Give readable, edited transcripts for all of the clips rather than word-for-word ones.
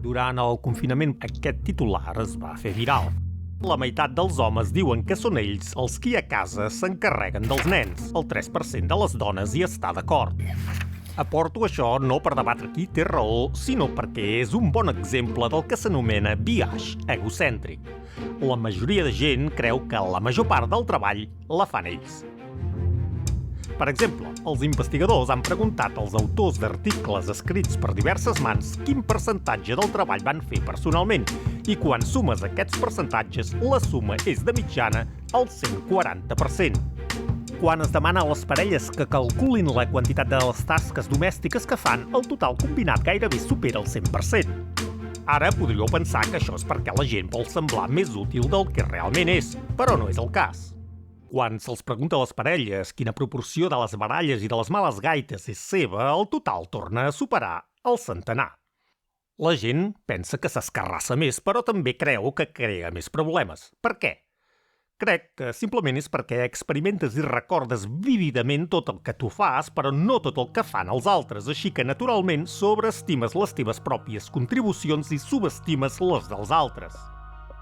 Durant el confinament, aquest titular es va fer viral. La meitat dels homes diuen que són ells els qui a casa s'encarreguen dels nens. El 3% de les dones hi està d'acord. Aporto això no per debatre qui té raó, sinó perquè és un bon exemple del que s'anomena biaix egocèntric. La majoria de gent creu que la major part del treball la fan ells. Per exemple, els investigadors han preguntat als autors d'articles escrits per diverses mans quin percentatge del treball van fer personalment i quan sumes aquests percentatges, la suma és de mitjana el 140%. Quan es demana a les parelles que calculin la quantitat de les tasques domèstiques que fan, el total combinat gairebé supera el 100%. Ara podríeu pensar que això és perquè la gent vol semblar més útil del que realment és, però no és el cas. Quan se'ls pregunta a les parelles quina proporció de les baralles i de les males gaites és seva, el total torna a superar el centenar. La gent pensa que s'escarrassa més, però també creu que crea més problemes. Per què? Crec que simplement és perquè experimentes i recordes vívidament tot el que tu fas, però no tot el que fan els altres, així que naturalment sobreestimes les teves pròpies contribucions i subestimes les dels altres.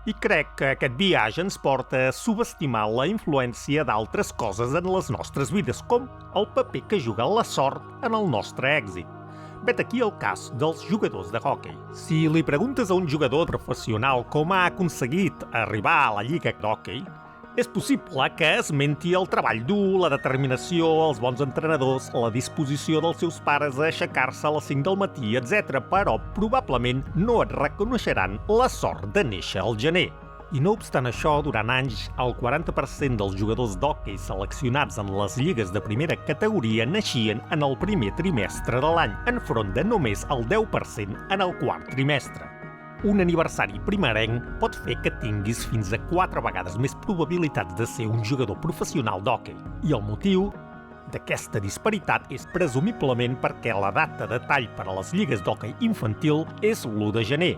I crec que aquest biaix ens porta a subestimar la influència d'altres coses en les nostres vides, com el paper que juga la sort en el nostre èxit. Vet aquí el cas dels jugadors de hoquei. Si li preguntes a un jugador professional com ha aconseguit arribar a la lliga d'hoquei, és possible que esmenti el treball dur, la determinació, els bons entrenadors, la disposició dels seus pares a aixecar-se a les 5 del matí, etc., però probablement no et reconeixeran la sort de néixer al gener. I no obstant això, durant anys, el 40% dels jugadors d'hoquei seleccionats en les lligues de primera categoria naixien en el primer trimestre de l'any, enfront de només el 10% en el quart trimestre. Un aniversari primerenc pot fer que tinguis fins a 4 vegades més probabilitats de ser un jugador professional d'hoquei. I el motiu d'aquesta disparitat és presumiblement perquè la data de tall per a les lligues d'hoquei infantil és l'1 de gener.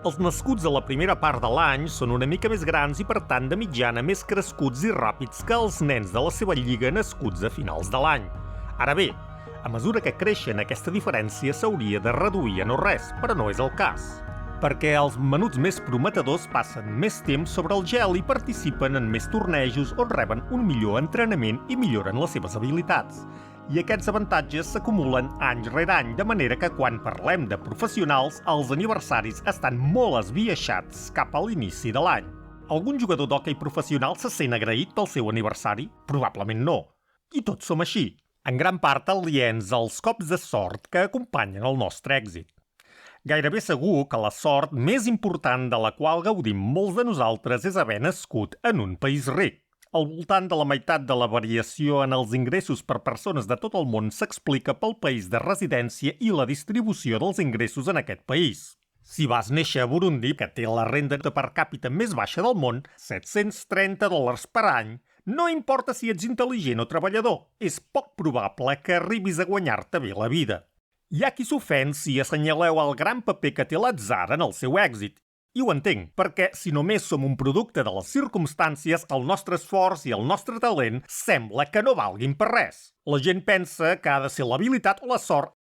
Els nascuts a la primera part de l'any són una mica més grans i, per tant, de mitjana més crescuts i ràpids que els nens de la seva lliga nascuts a finals de l'any. Ara bé, a mesura que creixen, aquesta diferència s'hauria de reduir a no res, però no és el cas. Perquè els menuts més prometedors passen més temps sobre el gel i participen en més tornejos on reben un millor entrenament i milloren les seves habilitats. I aquests avantatges s'acumulen any rere any, de manera que quan parlem de professionals, els aniversaris estan molt esbiaixats cap a l'inici de l'any. Algun jugador d'hoquei professional se sent agraït pel seu aniversari? Probablement no. I tots som així. En gran part aliens als cops de sort que acompanyen el nostre èxit. Gairebé segur que la sort més important de la qual gaudim molts de nosaltres és haver nascut en un país ric. Al voltant de la meitat de la variació en els ingressos per persones de tot el món s'explica pel país de residència i la distribució dels ingressos en aquest país. Si vas néixer a Burundi, que té la renda per càpita més baixa del món, $730 per any, no importa si ets intel·ligent o treballador, és poc probable que arribis a guanyar-te bé la vida. Hi ha qui s'ofèn si assenyaleu el gran paper que té l'atzar en el seu èxit. I ho entenc, perquè si només som un producte de les circumstàncies, el nostre esforç i el nostre talent sembla que no valguin per res. La gent pensa que ha de ser l'habilitat o la sort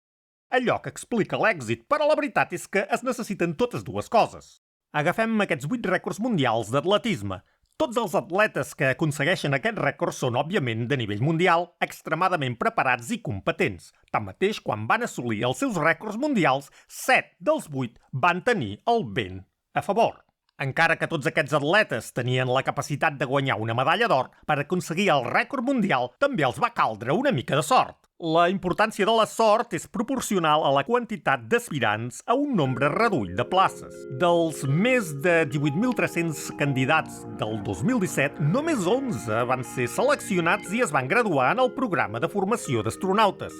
allò que explica l'èxit, però la veritat és que es necessiten totes dues coses. Agafem aquests 8 rècords mundials d'atletisme. Tots els atletes que aconsegueixen aquest rècord són, òbviament, de nivell mundial, extremadament preparats i competents. Tanmateix, quan van assolir els seus rècords mundials, 7 dels 8 van tenir el vent a favor. Encara que tots aquests atletes tenien la capacitat de guanyar una medalla d'or, per aconseguir el rècord mundial també els va caldre una mica de sort. La importància de la sort és proporcional a la quantitat d'aspirants a un nombre reduït de places. Dels més de 18.300 candidats del 2017, només 11 van ser seleccionats i es van graduar en el programa de formació d'astronautes.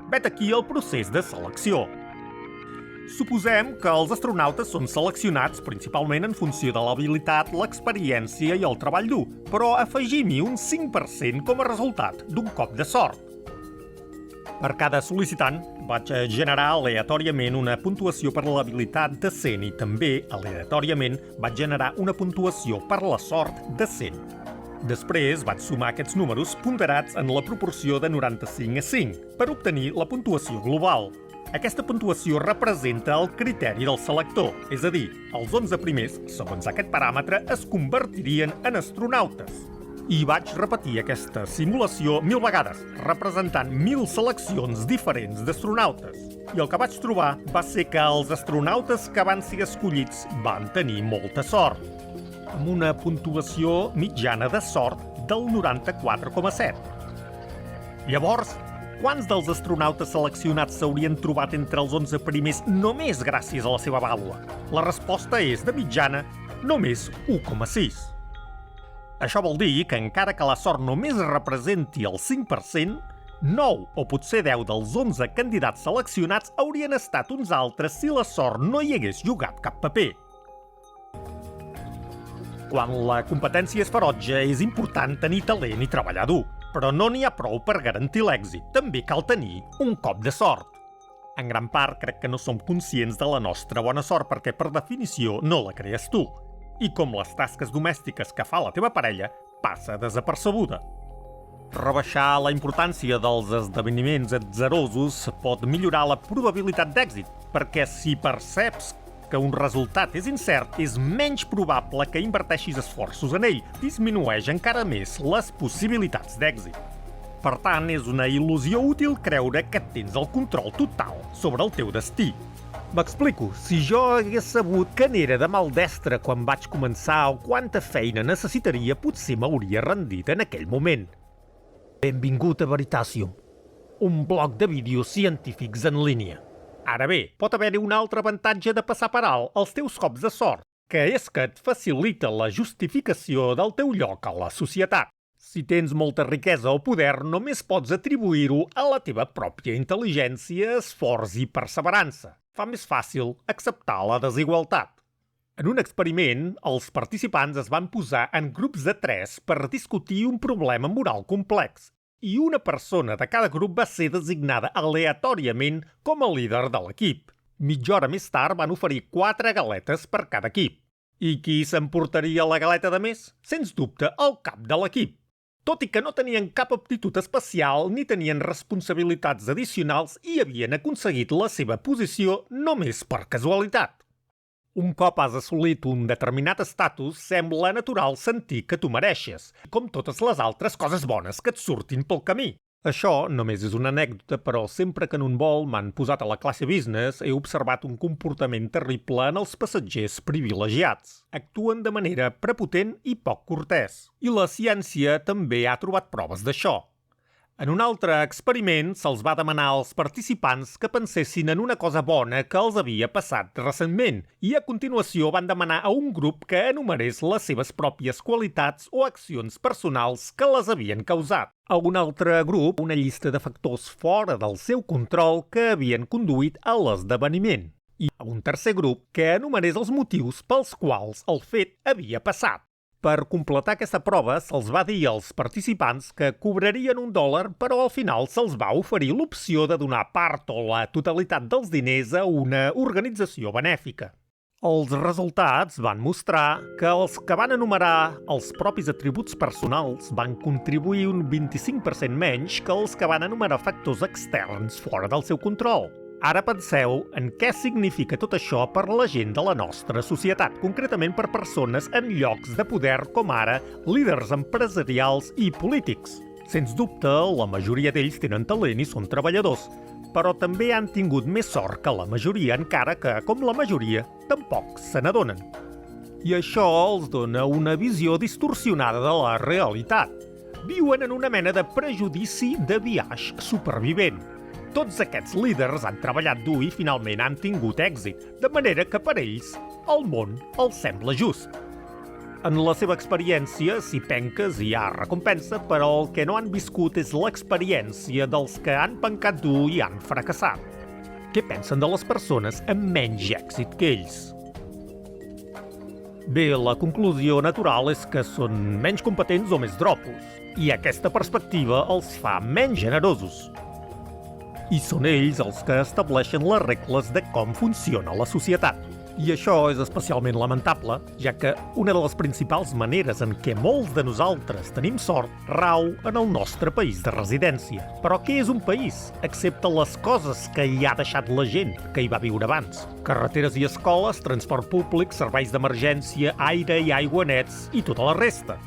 Vet aquí el procés de selecció. Suposem que els astronautes són seleccionats principalment en funció de l'habilitat, l'experiència i el treball dur, però afegim-hi un 5% com a resultat d'un cop de sort. Per cada sol·licitant vaig generar aleatòriament una puntuació per l'habilitat de 100 i també, aleatòriament, vaig generar una puntuació per la sort de 100. Després vaig sumar aquests números ponderats en la proporció de 95 a 5 per obtenir la puntuació global. Aquesta puntuació representa el criteri del selector, és a dir, els 11 primers, segons aquest paràmetre, es convertirien en astronautes. I vaig repetir aquesta simulació 1000 vegades, representant 1000 seleccions diferents d'astronautes. I el que vaig trobar va ser que els astronautes que van ser escollits van tenir molta sort, amb una puntuació mitjana de sort del 94,7. Llavors, quants dels astronautes seleccionats s'haurien trobat entre els 11 primers només gràcies a la seva vàlua? La resposta és, de mitjana, només 1,6. Això vol dir que encara que la sort només representi el 5%, 9 o potser 10 dels 11 candidats seleccionats haurien estat uns altres si la sort no hi hagués jugat cap paper. Quan la competència és ferotge, és important tenir talent i treballar dur. Però no n'hi ha prou per garantir l'èxit. També cal tenir un cop de sort. En gran part, crec que no som conscients de la nostra bona sort perquè, per definició, no la crees tu. I com les tasques domèstiques que fa la teva parella, passa desapercebuda. Rebaixar la importància dels esdeveniments atzarosos pot millorar la probabilitat d'èxit, perquè si perceps que un resultat és incert, és menys probable que inverteixis esforços en ell, disminueix encara més les possibilitats d'èxit. Per tant, és una il·lusió útil creure que tens el control total sobre el teu destí. M'explico, si jo hagués sabut que n'era de maldestre quan vaig començar o quanta feina necessitaria, potser m'hauria rendit en aquell moment. Benvingut a Veritasium, un blog de vídeos científics en línia. Ara bé, pot haver-hi un altre avantatge de passar per alt els teus cops de sort, que és que et facilita la justificació del teu lloc a la societat. Si tens molta riquesa o poder, només pots atribuir-ho a la teva pròpia intel·ligència, esforç i perseverança. Fa més fàcil acceptar la desigualtat. En un experiment, els participants es van posar en grups de 3 per discutir un problema moral complex, i una persona de cada grup va ser designada aleatòriament com a líder de l'equip. Mitja hora més tard van oferir 4 galetes per cada equip. I qui s'emportaria la galeta de més? Sens dubte, el cap de l'equip. Tot i que no tenien cap aptitud especial ni tenien responsabilitats addicionals i havien aconseguit la seva posició només per casualitat. Un cop has assolit un determinat estatus, sembla natural sentir que tu mereixes, com totes les altres coses bones que et surtin pel camí. Això només és una anècdota, però sempre que en un vol m'han posat a la classe business he observat un comportament terrible en els passatgers privilegiats. Actuen de manera prepotent i poc cortès. I la ciència també ha trobat proves d'això. En un altre experiment se'ls va demanar als participants que pensessin en una cosa bona que els havia passat recentment i a continuació van demanar a un grup que enumerés les seves pròpies qualitats o accions personals que les havien causat. A un altre grup, una llista de factors fora del seu control que havien conduït a l'esdeveniment. I a un tercer grup que enumerés els motius pels quals el fet havia passat. Per completar aquesta prova, se'ls va dir als participants que cobrarien $1, però al final se'ls va oferir l'opció de donar part o la totalitat dels diners a una organització benèfica. Els resultats van mostrar que els que van enumerar els propis atributs personals van contribuir un 25% menys que els que van enumerar factors externs fora del seu control. Ara penseu en què significa tot això per la gent de la nostra societat, concretament per persones en llocs de poder com ara líders empresarials i polítics. Sens dubte, la majoria d'ells tenen talent i són treballadors, però també han tingut més sort que la majoria, encara que, com la majoria, tampoc se n'adonen. I això els dona una visió distorsionada de la realitat. Viuen en una mena de prejudici de biaix supervivent. Tots aquests líders han treballat dur i finalment han tingut èxit, de manera que per ells el món els sembla just. En la seva experiència, si penques hi ha recompensa, però el que no han viscut és l'experiència dels que han pencat dur i han fracassat. Què pensen de les persones amb menys èxit que ells? Bé, la conclusió natural és que són menys competents o més dropos, i aquesta perspectiva els fa menys generosos. I són ells els que estableixen les regles de com funciona la societat. I això és especialment lamentable, ja que una de les principals maneres en què molts de nosaltres tenim sort rau en el nostre país de residència. Però què és un país, excepte les coses que hi ha deixat la gent que hi va viure abans? Carreteres i escoles, transport públic, serveis d'emergència, aire i aigua nets i tota la resta.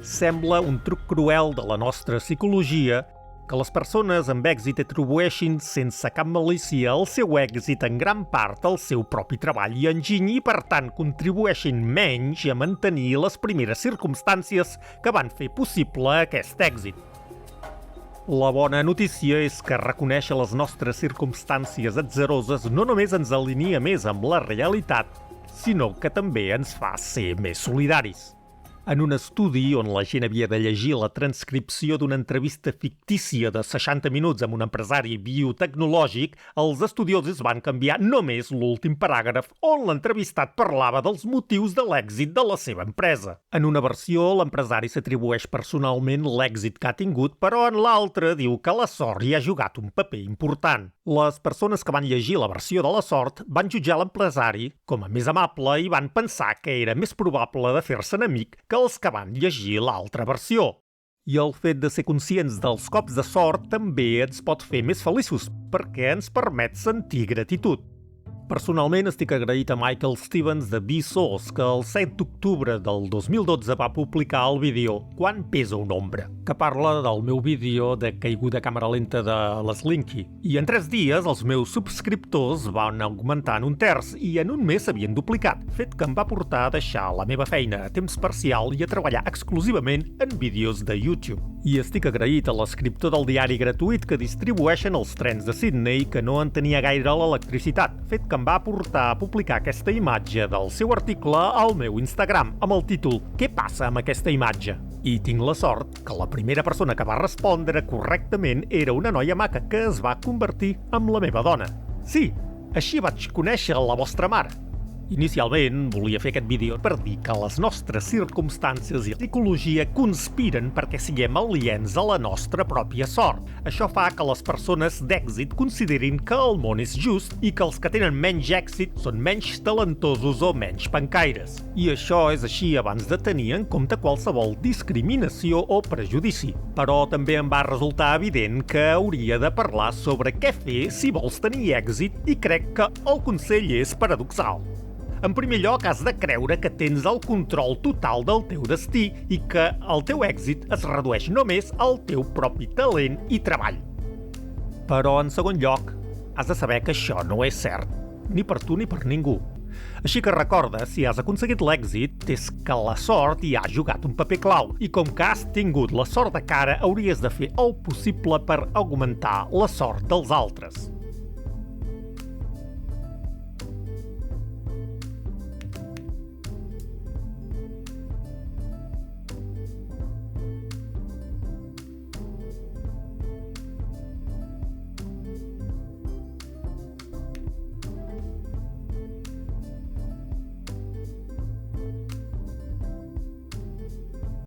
Sembla un truc cruel de la nostra psicologia que les persones amb èxit atribueixin sense cap malícia el seu èxit en gran part al seu propi treball i enginy i, per tant, contribueixin menys a mantenir les primeres circumstàncies que van fer possible aquest èxit. La bona notícia és que reconèixer les nostres circumstàncies atzaroses no només ens alinea més amb la realitat, sinó que també ens fa ser més solidaris. En un estudi on la gent havia de llegir la transcripció d'una entrevista fictícia de 60 minuts amb un empresari biotecnològic, els estudiosos van canviar només l'últim paràgraf on l'entrevistat parlava dels motius de l'èxit de la seva empresa. En una versió, l'empresari s'atribueix personalment l'èxit que ha tingut, però en l'altra diu que la sort hi ha jugat un paper important. Les persones que van llegir la versió de la sort van jutjar l'empresari com a més amable i van pensar que era més probable de fer-se enemic que els que van llegir l'altra versió. I el fet de ser conscients dels cops de sort també ens pot fer més feliços, perquè ens permet sentir gratitud. Personalment estic agraït a Michael Stevens de Vsauce, que el 7 d'octubre del 2012 va publicar el vídeo Quan pesa un ombra, que parla del meu vídeo de caiguda a càmera lenta de l'Slinky. I en 3 dies els meus subscriptors van augmentar en 1/3 i en un mes s'havien duplicat, fet que em va portar a deixar la meva feina a temps parcial i a treballar exclusivament en vídeos de YouTube. I estic agraït a l'escriptor del diari gratuït que distribueixen els trens de Sydney que no en tenia gaire l'electricitat, fet que em va portar a publicar aquesta imatge del seu article al meu Instagram, amb el títol «Què passa amb aquesta imatge?». I tinc la sort que la primera persona que va respondre correctament era una noia maca que es va convertir en la meva dona. Sí, així vaig conèixer la vostra mare. Inicialment volia fer aquest vídeo per dir que les nostres circumstàncies i psicologia conspiren perquè siguem aliens a la nostra pròpia sort. Això fa que les persones d'èxit considerin que el món és just i que els que tenen menys èxit són menys talentosos o menys pencaires. I això és així abans de tenir en compte qualsevol discriminació o prejudici. Però també em va resultar evident que hauria de parlar sobre què fer si vols tenir èxit i crec que el consell és paradoxal. En primer lloc, has de creure que tens el control total del teu destí i que el teu èxit es redueix només al teu propi talent i treball. Però, en segon lloc, has de saber que això no és cert, ni per tu ni per ningú. Així que recorda, si has aconseguit l'èxit, és que la sort hi ha jugat un paper clau i com que has tingut la sort de cara, hauries de fer el possible per augmentar la sort dels altres.